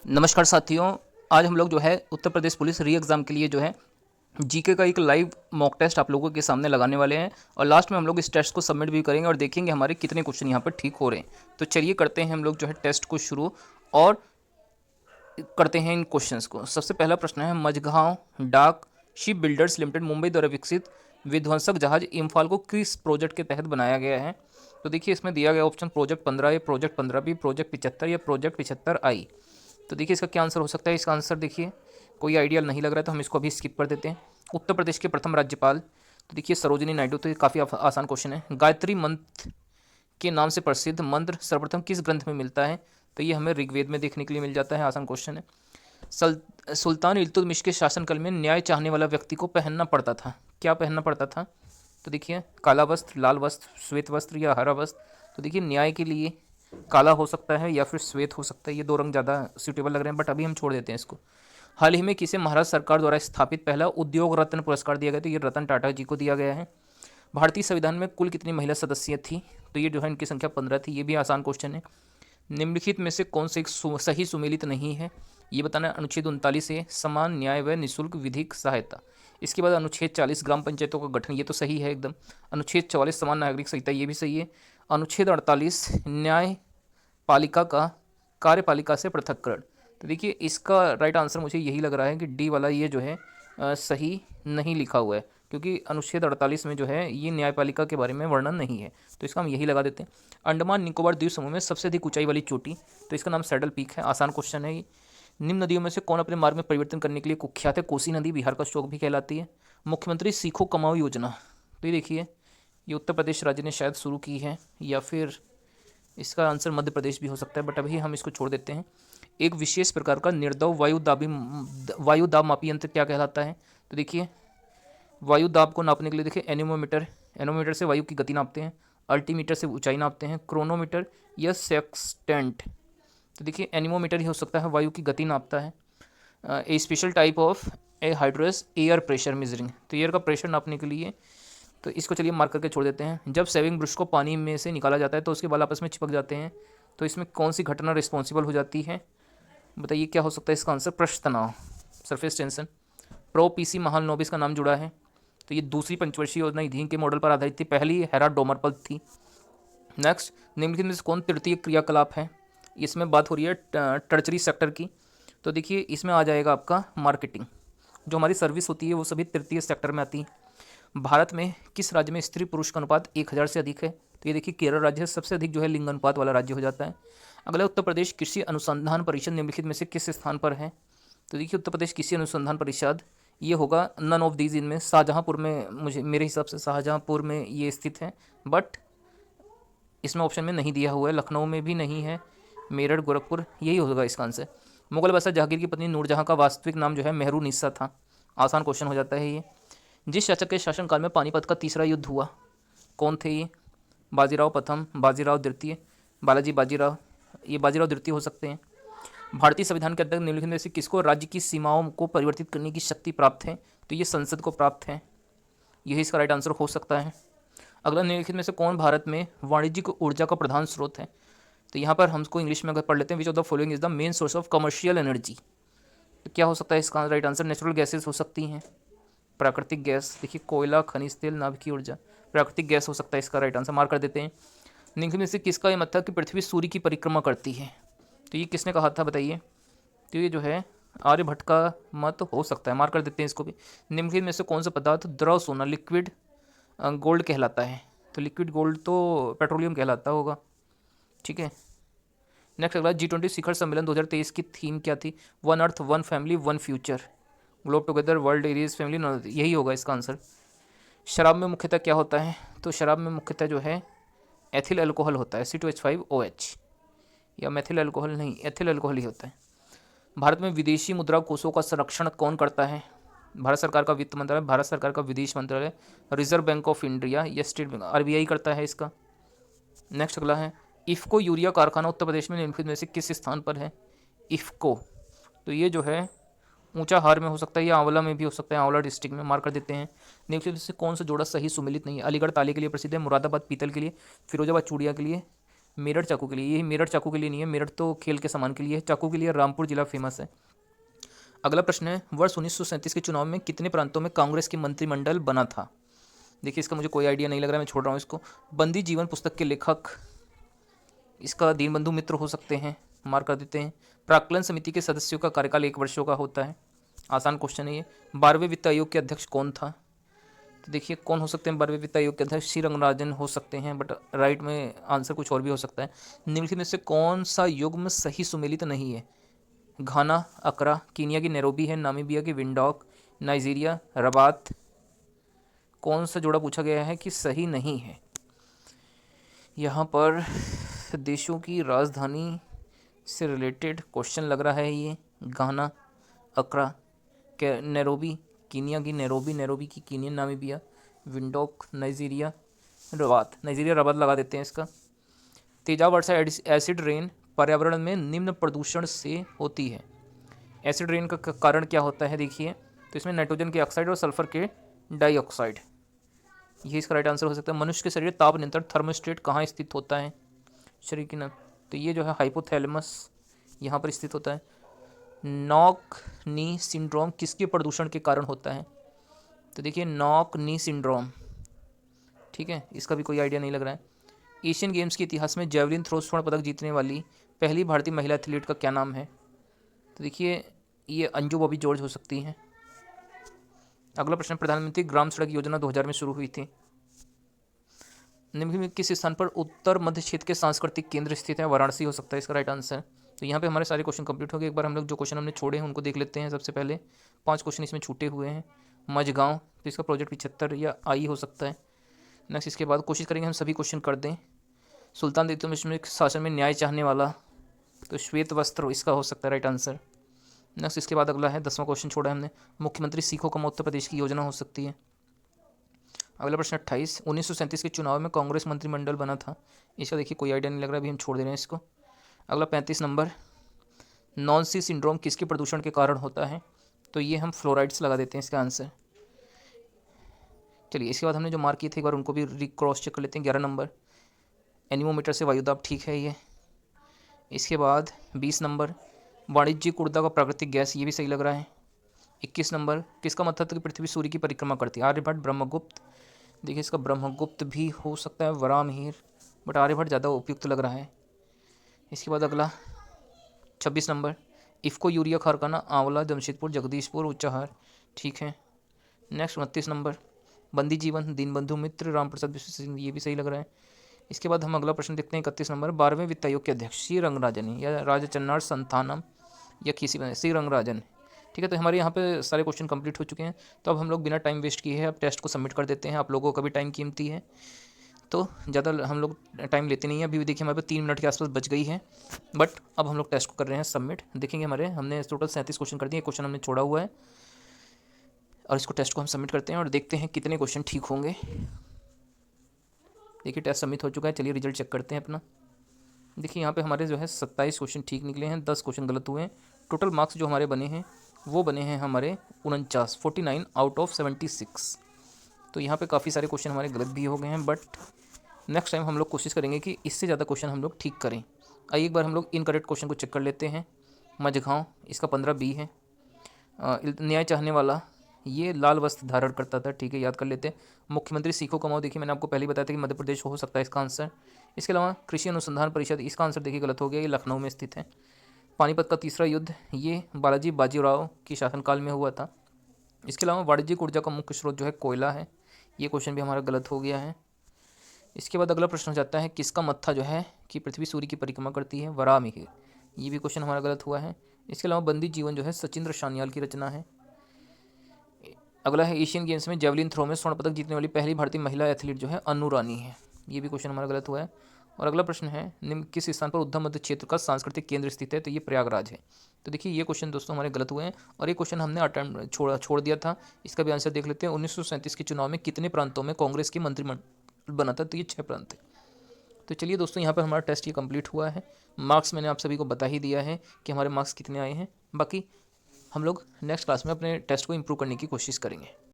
नमस्कार साथियों। आज हम लोग जो है उत्तर प्रदेश पुलिस री एग्ज़ाम के लिए जो है जीके का एक लाइव मॉक टेस्ट आप लोगों के सामने लगाने वाले हैं और लास्ट में हम लोग इस टेस्ट को सबमिट भी करेंगे और देखेंगे हमारे कितने क्वेश्चन यहाँ पर ठीक हो रहे हैं। तो चलिए करते हैं हम लोग जो है टेस्ट को शुरू और करते हैं इन क्वेश्चंस को। सबसे पहला प्रश्न है, मझगांव डाक शिप बिल्डर्स लिमिटेड मुंबई द्वारा विकसित विध्वंसक जहाज इम्फाल को किस प्रोजेक्ट के तहत बनाया गया है? तो देखिए इसमें दिया गया ऑप्शन प्रोजेक्ट 15 या प्रोजेक्ट 15 बी, प्रोजेक्ट 75 या प्रोजेक्ट 75 आई। तो देखिए इसका क्या आंसर हो सकता है। इसका आंसर देखिए कोई आइडियल नहीं लग रहा है तो हम इसको अभी स्किप कर देते हैं। उत्तर प्रदेश के प्रथम राज्यपाल, तो देखिए सरोजिनी नायडू। तो ये काफ़ी आसान क्वेश्चन है। गायत्री मंत्र के नाम से प्रसिद्ध मंत्र सर्वप्रथम किस ग्रंथ में मिलता है? तो ये हमें ऋग्वेद में देखने के लिए मिल जाता है। आसान क्वेश्चन है। सुल्तान इल्तुतमिश के शासनकाल में न्याय चाहने वाला व्यक्ति को पहनना पड़ता था, क्या पहनना पड़ता था? तो देखिए काला वस्त्र, लाल वस्त्र, श्वेत वस्त्र या हरा वस्त्र। तो देखिए न्याय के लिए काला हो सकता है या फिर श्वेत हो सकता है। ये दो रंग ज़्यादा सूटेबल लग रहे हैं बट अभी हम छोड़ देते हैं इसको। हाल ही में किसे महाराष्ट्र सरकार द्वारा स्थापित पहला उद्योग रत्न पुरस्कार दिया गया? तो ये रतन टाटा जी को दिया गया है। भारतीय संविधान में कुल कितनी महिला सदस्य थी? तो ये जो है इनकी संख्या 15 थी। ये भी आसान क्वेश्चन है। निम्नलिखित में से कौन सा एक सही सुमेलित नहीं है? ये बताना है। अनुच्छेद 39 है, समान न्याय व निःशुल्क विधिक सहायता। इसके बाद अनुच्छेद 40 ग्राम पंचायतों का गठन, ये तो सही है एकदम। अनुच्छेद 44 समान नागरिक संहिता, ये भी सही है। अनुच्छेद 48 न्याय पालिका का कार्यपालिका से पृथक्करण। तो देखिए इसका राइट आंसर मुझे यही लग रहा है कि डी वाला ये जो है सही नहीं लिखा हुआ है, क्योंकि अनुच्छेद 48 में जो है ये न्यायपालिका के बारे में वर्णन नहीं है। तो इसका हम यही लगा देते हैं। अंडमान निकोबार द्वीप समूह में सबसे अधिक ऊंचाई वाली चोटी, तो इसका नाम सैडल पीक है। आसान क्वेश्चन है ये। निम्न नदियों में से कौन अपने मार्ग में परिवर्तन करने के लिए कुख्यात है? कोसी नदी बिहार का शोक भी कहलाती है। मुख्यमंत्री सीखो कमाओ योजना, तो ये देखिए ये उत्तर प्रदेश राज्य ने शायद शुरू की है या फिर इसका आंसर मध्य प्रदेश भी हो सकता है बट अभी हम इसको छोड़ देते हैं। एक विशेष प्रकार का निर्दव वायु दाब मापी यंत्र क्या कहलाता है? तो देखिए वायु दाब को नापने के लिए देखिए एनीमोमीटर, एनोमीटर से वायु की गति नापते हैं। अल्टीमीटर से ऊंचाई नापते हैं। क्रोनोमीटर या सेक्सटेंट, तो देखिए एनीमोमीटर ही हो सकता है, वायु की गति नापता है। A special type of a hydros air pressure measuring, तो एयर का प्रेशर नापने के लिए। तो इसको चलिए मार्क करके छोड़ देते हैं। जब सेविंग ब्रश को पानी में से निकाला जाता है तो उसके बाल आपस में चिपक जाते हैं, तो इसमें कौन सी घटना रिस्पॉन्सिबल हो जाती है? बताइए क्या हो सकता है इसका आंसर? पृष्ठ तनाव, surface tension. Pro PC Mahalanobis का नाम जुड़ा है। तो ये दूसरी पंचवर्षीय योजना ईंधन के मॉडल पर आधारित थी। पहली हेरा डोमरपल थी। नेक्स्ट, निम्नलिखित में से कौन तृतीय क्रियाकलाप है? इसमें बात हो रही है टर्चरी सेक्टर की। तो देखिए इसमें आ जाएगा आपका मार्केटिंग। जो हमारी सर्विस होती है वो सभी तृतीय सेक्टर में आती है। भारत में किस राज्य में स्त्री पुरुष का अनुपात 1000 से अधिक है? तो ये देखिए केरल राज्य सबसे अधिक जो है लिंग अनुपात वाला राज्य हो जाता है। अगला, उत्तर प्रदेश कृषि अनुसंधान परिषद निम्नलिखित में से किस स्थान पर है? तो देखिए उत्तर प्रदेश कृषि अनुसंधान परिषद ये होगा नन ऑफ दीज इनमें। शाहजहाँपुर में, मुझे मेरे हिसाब से शाहजहाँपुर में ये स्थित है बट इसमें ऑप्शन में नहीं दिया हुआ है। लखनऊ में भी नहीं है, मेरठ, गोरखपुर, यही होगा इसका आंसर। मुगल बादशाह जहांगीर की पत्नी नूरजहां का वास्तविक नाम जो है मेहरुनिसा था। आसान क्वेश्चन हो जाता है ये। जिस शासक के शासनकाल में पानीपत का तीसरा युद्ध हुआ, कौन थे ये? बाजीराव प्रथम, बाजीराव द्वितीय, बालाजी बाजीराव, ये बाजीराव द्वितीय हो सकते हैं। भारतीय संविधान के अंतर्गत निम्नलिखित में से किसको राज्य की सीमाओं को परिवर्तित करने की शक्ति प्राप्त है? तो ये संसद को प्राप्त है। यही इसका राइट आंसर हो सकता है। अगला, निम्नलिखित में से कौन भारत में वाणिज्यिक ऊर्जा का प्रधान स्रोत है? तो यहाँ पर हमको इंग्लिश में अगर पढ़ लेते हैं, which of the following is the main source of commercial energy, तो क्या हो सकता है इसका राइट आंसर? नेचुरल गैसेस हो सकती हैं, प्राकृतिक गैस। देखिए कोयला, खनिज तेल, नाभिकीय ऊर्जा, प्राकृतिक गैस हो सकता है इसका राइट आंसर। मार्क कर देते हैं। निम्नलिखित में से किसका ये मत था कि पृथ्वी सूर्य की परिक्रमा करती है? तो ये किसने कहा था बताइए? तो ये जो है आर्यभट्ट का मत हो सकता है। मार्क कर देते हैं इसको भी। निम्नलिखित में से कौन सा पदार्थ द्रव सोना लिक्विड गोल्ड कहलाता है? तो लिक्विड गोल्ड तो पेट्रोलियम कहलाता होगा। ठीक है। नेक्स्ट अगला, G20 शिखर सम्मेलन 2023 की थीम क्या थी? One earth, one family, one future, globe together, world areas, family, यही होगा इसका आंसर। शराब में मुख्यतः क्या होता है? तो शराब में मुख्यतः जो है एथिल अल्कोहल होता है, C2H5OH, या मेथिल अल्कोहल नहीं, एथिल अल्कोहल ही होता है। भारत में विदेशी मुद्रा कोषों का संरक्षण कौन करता है? भारत सरकार का वित्त मंत्रालय, भारत सरकार का विदेश मंत्रालय, रिजर्व बैंक ऑफ इंडिया या स्टेट बैंक, RBI करता है इसका। नेक्स्ट अगला है, इफ्को यूरिया कारखाना उत्तर प्रदेश में निम्नलिखित में से किस स्थान पर है? इफ्को, तो ये जो है ऊंचा हार में हो सकता है या आंवला में भी हो सकता है, आंवला डिस्ट्रिक्ट में। मार्क कर देते हैं। निम्नलिखित में से कौन सा जोड़ा सही सुमेलित नहीं है? अलीगढ़ ताले के लिए प्रसिद्ध है, मुरादाबाद पीतल के लिए, फिरोजाबाद चूड़िया के लिए, मेरठ चाकू के लिए, ये मेरठ चाकू के लिए नहीं है, मेरठ तो खेल के सामान के लिए है, चाकू के लिए रामपुर जिला फेमस है। अगला प्रश्न है, वर्ष 1937 के चुनाव में कितने प्रांतों में कांग्रेस की मंत्रिमंडल बना था? देखिए इसका मुझे कोई आइडिया नहीं लग रहा है, मैं छोड़ रहा हूँ इसको। बंदी जीवन पुस्तक के लेखक, इसका दीनबंधु मित्र हो सकते हैं, मार्क कर देते हैं। प्राक्कलन समिति के सदस्यों का कार्यकाल 1 वर्षों का होता है, आसान क्वेश्चन है ये। 12वें वित्त आयोग के अध्यक्ष कौन था? तो देखिए कौन हो सकते हैं 12वें वित्त आयोग के अध्यक्ष? सी रंगराजन हो सकते हैं, बट राइट में आंसर कुछ और भी हो सकता है। निम्नलिखित में से कौन सा युग्म सही सुमेलित नहीं है? घाना, अकरा, कीनिया की नैरोबी है, नामीबिया की विंडॉक, नाइजीरिया रबात। कौन सा जोड़ा पूछा गया है कि सही नहीं है? यहाँ पर देशों की राजधानी से रिलेटेड क्वेश्चन लग रहा है ये। घाना, अकरा, नैरोबी, कीनिया की नैरोबी, नैरोबी की Kenya, Namibia, Windhoek, Nigeria Rabat, Nigeria Rabat लगा देते हैं इसका। तेजाब वर्षा एसिड रेन पर्यावरण में निम्न प्रदूषण से होती है। एसिड रेन का कारण क्या होता है? देखिए तो इसमें नाइट्रोजन के ऑक्साइड और सल्फर के डाइऑक्साइड, ये इसका राइट आंसर हो सकता है। मनुष्य के शरीर ताप नियंत्रण थर्मोस्टेट कहाँ स्थित होता है शरीर की? ना तो ये जो है हाइपोथैलेमस यहाँ पर स्थित होता है। नॉक नी सिंड्रोम किसके प्रदूषण के कारण होता है? तो देखिए नॉक नी सिंड्रोम, ठीक है, इसका भी कोई आइडिया नहीं लग रहा है। एशियन गेम्स के इतिहास में जेवलिन थ्रो स्वर्ण पदक जीतने वाली पहली भारतीय महिला एथलीट का क्या नाम है? तो देखिए ये अंजू बॉबी जॉर्ज हो सकती हैं। अगला प्रश्न, प्रधानमंत्री ग्राम सड़क योजना 2000 में शुरू हुई थी। निम्न में किस स्थान पर उत्तर मध्य क्षेत्र के सांस्कृतिक केंद्र स्थित है? वाराणसी हो सकता है इसका राइट आंसर। तो यहाँ पे हमारे सारे क्वेश्चन कंप्लीट हो गए। एक बार हम लोग जो क्वेश्चन हमने छोड़े हैं उनको देख लेते हैं। सबसे पहले 5 क्वेश्चन इसमें छूटे हुए हैं। मझगांव, तो इसका प्रोजेक्ट 75 या आई हो सकता है। नेक्स्ट इसके बाद कोशिश करेंगे हम सभी क्वेश्चन कर दें। सुल्तान इल्तुतमिश में शासन में न्याय चाहने वाला, तो श्वेत वस्त्र इसका हो सकता है राइट आंसर। नेक्स्ट इसके बाद अगला है 10वां क्वेश्चन छोड़ा है हमने, मुख्यमंत्री सीखो कम उत्तर प्रदेश की योजना हो सकती है। अगला प्रश्न 28, 1937 के चुनाव में कांग्रेस मंत्रिमंडल बना था। इसका देखिए कोई आइडिया नहीं लग रहा, अभी हम छोड़ दे रहे हैं इसको। अगला 35 नंबर, नॉन सी सिंड्रोम किसके प्रदूषण के कारण होता है? तो ये हम फ्लोराइड्स लगा देते हैं इसका आंसर। चलिए इसके बाद हमने जो मार्क किए थे एक बार उनको भी क्रॉस चेक कर लेते हैं। 11 नंबर, एनीमोमीटर से वायुदाब ठीक है ये। इसके बाद 20 नंबर, वाणिज्यिक ऊर्जा का प्राकृतिक गैस, ये भी सही लग रहा है। 21 नंबर, किसका मत था कि पृथ्वी सूर्य की परिक्रमा करती है? आर्यभट्ट, ब्रह्मगुप्त। देखिए इसका ब्रह्मगुप्त भी हो सकता है, वराहमिहिर, बट आर्यभट्ट ज़्यादा उपयुक्त लग रहा है। इसके बाद अगला 26 नंबर, इफ़को यूरिया कारखाना आंवला, जमशेदपुर, जगदीशपुर, उच्चाहार, ठीक है। नेक्स्ट 29 नंबर, बंदी जीवन दीनबंधु मित्र, राम प्रसाद विश्व सिंह, ये भी सही लग रहा है। इसके बाद हम अगला प्रश्न देखते हैं 31 नंबर, 12वें वित्त आयोग के अध्यक्ष सी रंगराजन या राजचन्नार संथानम या किसी बने सी रंगराजन, ठीक है। तो हमारे यहाँ पे सारे क्वेश्चन कंप्लीट हो चुके हैं। तो अब हम लोग बिना टाइम वेस्ट किए हैं अब टेस्ट को सबमिट कर देते हैं। आप लोगों का भी टाइम कीमती है तो ज़्यादा हम लोग टाइम लेते नहीं हैं। अभी भी देखिए हमारे पास 3 मिनट के आसपास बच गई है, बट अब हम लोग टेस्ट को कर रहे हैं सबमिट। देखेंगे हमने टोटल 37 क्वेश्चन कर दिए, क्वेश्चन हमने छोड़ा हुआ है और इसको टेस्ट को हम सबमिट करते हैं और देखते हैं कितने क्वेश्चन ठीक होंगे। देखिए टेस्ट सबमिट हो चुका है, चलिए रिजल्ट चेक करते हैं अपना। देखिए यहाँ पे हमारे जो है 27 क्वेश्चन ठीक निकले हैं, 10 क्वेश्चन गलत हुए हैं। टोटल मार्क्स जो हमारे बने हैं वो बने हैं हमारे 49 आउट ऑफ 76। तो यहाँ पे काफ़ी सारे क्वेश्चन हमारे गलत भी हो गए हैं, बट नेक्स्ट टाइम हम लोग कोशिश करेंगे कि इससे ज़्यादा क्वेश्चन हम लोग ठीक करें। आइए एक बार हम लोग इनकरेक्ट क्वेश्चन को चेक कर लेते हैं। मझगांव, इसका 15 बी है। न्याय चाहने वाला, ये लाल वस्त्र धारण करता था, ठीक है, याद कर लेते हैं। मुख्यमंत्री सीखो कमाओ, देखिए मैंने आपको पहले ही बताया था कि मध्य प्रदेश हो सकता है इसका आंसर। इसके अलावा कृषि अनुसंधान परिषद, इसका आंसर देखिए गलत हो गया, ये लखनऊ में स्थित है। पानीपत का तीसरा युद्ध, ये बालाजी बाजीराव की शासनकाल में हुआ था। इसके अलावा वाणिज्यिक ऊर्जा का मुख्य स्रोत जो है कोयला है, ये क्वेश्चन भी हमारा गलत हो गया है। इसके बाद अगला प्रश्न हो जाता है किसका मत्था जो है कि पृथ्वी सूर्य की परिक्रमा करती है? वराहमिहिर, ये भी क्वेश्चन हमारा गलत हुआ है। इसके अलावा बंदी जीवन जो है सचिंद्र शान्याल की रचना है। अगला है एशियन गेम्स में जेवलिन थ्रो में स्वर्ण पदक जीतने वाली पहली भारतीय महिला एथलीट जो है अनु रानी है, ये भी क्वेश्चन हमारा गलत हुआ है। और अगला प्रश्न है निम्न किस स्थान पर उद्धम मध्य क्षेत्र का सांस्कृतिक केंद्र स्थित है? तो ये प्रयागराज है। तो देखिए ये क्वेश्चन दोस्तों हमारे गलत हुए हैं और ये क्वेश्चन हमने अटेम्प्ट छोड़ दिया था। इसका भी आंसर देख लेते हैं। 1937 के चुनाव में कितने प्रांतों में कांग्रेस की मंत्रिमंडल बना था? तो ये 6 प्रांत थे। तो चलिए दोस्तों यहाँ पर हमारा टेस्ट ये कंप्लीट हुआ है। मार्क्स मैंने आप सभी को बता ही दिया है कि हमारे मार्क्स कितने आए हैं। बाकी हम लोग नेक्स्ट क्लास में अपने टेस्ट को इम्प्रूव करने की कोशिश करेंगे।